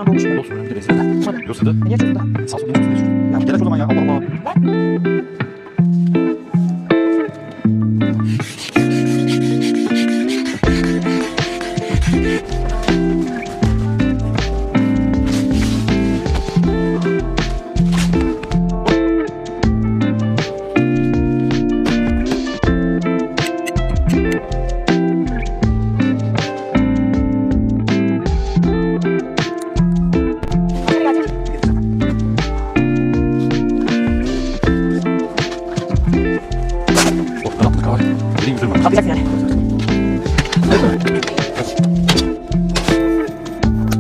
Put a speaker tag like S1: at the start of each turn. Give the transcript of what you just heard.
S1: hemen dolmuş.
S2: Olsun önemli değil. Hadi. Yoksa da
S1: Niye çocuk da?
S2: sağ sol değil mi? Ya gel aç o zaman ya. Allah Allah. Oh, ben attık abi. Beni güldürme.
S1: Atlayacaksın yani.